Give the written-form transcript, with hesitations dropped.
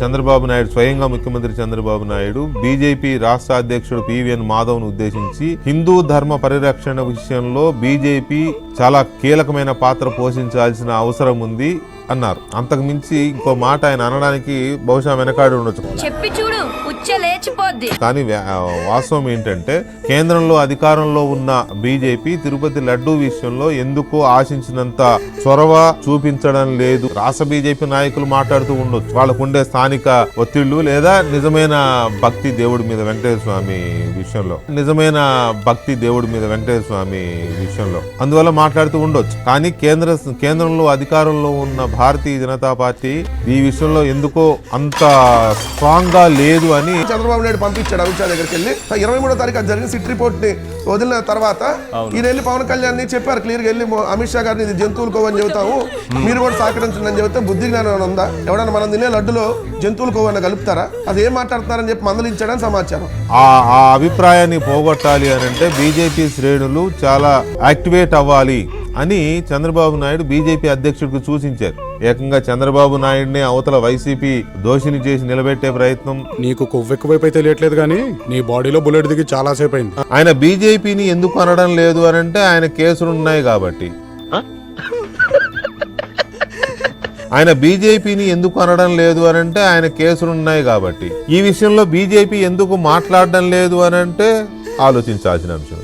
చంద్రబాబు నాయుడు స్వయంగా ముఖ్యమంత్రి చంద్రబాబు నాయుడు బీజేపీ రాష్ట్ర అధ్యక్షుడు పివిఎన్ మాధవ్ ను ఉద్దేశించి హిందూ ధర్మ పరిరక్షణ విషయంలో బీజేపీ చాలా కీలకమైన పాత్ర పోషించాల్సిన అవసరం ఉంది అన్నారు. అంతకు మించి ఇంకో మాట ఆయన అనడానికి బహుశా వెనకాడి ఉండొచ్చు. చెప్పి చూడు లేచిపోద్ది. కానీ వాస్తవం ఏంటంటే కేంద్రంలో అధికారంలో ఉన్న బీజేపీ తిరుపతి లడ్డూ విషయంలో ఎందుకో ఆశించినంత చొరవ చూపించడం లేదు. రాష్ట్ర బీజేపీ నాయకులు మాట్లాడుతూ ఉండొచ్చు వాళ్ళకు ఉండే స్థానిక ఒత్తిళ్లు లేదా నిజమైన భక్తి దేవుడి మీద వెంకటేశ్వర స్వామి విషయంలో అందువల్ల మాట్లాడుతూ ఉండొచ్చు. కానీ కేంద్రంలో అధికారంలో ఉన్న భారతీయ జనతా పార్టీ ఈ విషయంలో ఎందుకో అంత స్ట్రాంగ్ గా లేదు అని చంద్రబాబు నాయుడు పంపించాడు అమిత్ షా దగ్గరికి వెళ్ళి 23వ తారీఖు జరిగిన సిట్ రిపోర్ట్ ని వదిలిన తర్వాత ఈయన వెళ్ళి పవన్ కళ్యాణ్ చెప్పారు క్లియర్ గా వెళ్ళి అమిత్ షా గారిని ఇది జంతువులు కోవని చెబుతాము మీరు కూడా సహకరించండి అని చెబితే బుద్ధి జ్ఞానం ఉందా? ఎవడన్నా మనం తినే లడ్డులో జంతువులు కోవన్న కలుపుతారా? అది ఏం మాట్లాడుతున్నారని చెప్పి మందలించడానికి సమాచారం. ఆ అభిప్రాయాన్ని పోగొట్టాలి అని అంటే బీజేపీ శ్రేణులు చాలా యాక్టివేట్ అవ్వాలి అని చంద్రబాబు నాయుడు బీజేపీ అధ్యక్షుడికి సూచించారు. ఏకంగా చంద్రబాబు నాయుడిని అవతల వైసీపీ దోషిని చేసి నిలబెట్టే ప్రయత్నం. నీకు కొవ్వెక్కువైపు తెలియట్లేదు కానీ నీ బాడీలో బుల్లెట్ దిగి చాలా సేపు అయింది. ఆయన బీజేపీని ఎందుకు అనడం లేదు అని అంటే ఆయన కేసులున్నాయి కాబట్టి. ఈ విషయంలో బీజేపీ ఎందుకు మాట్లాడడం లేదు అని అంటే ఆలోచించాల్సిన అంశం.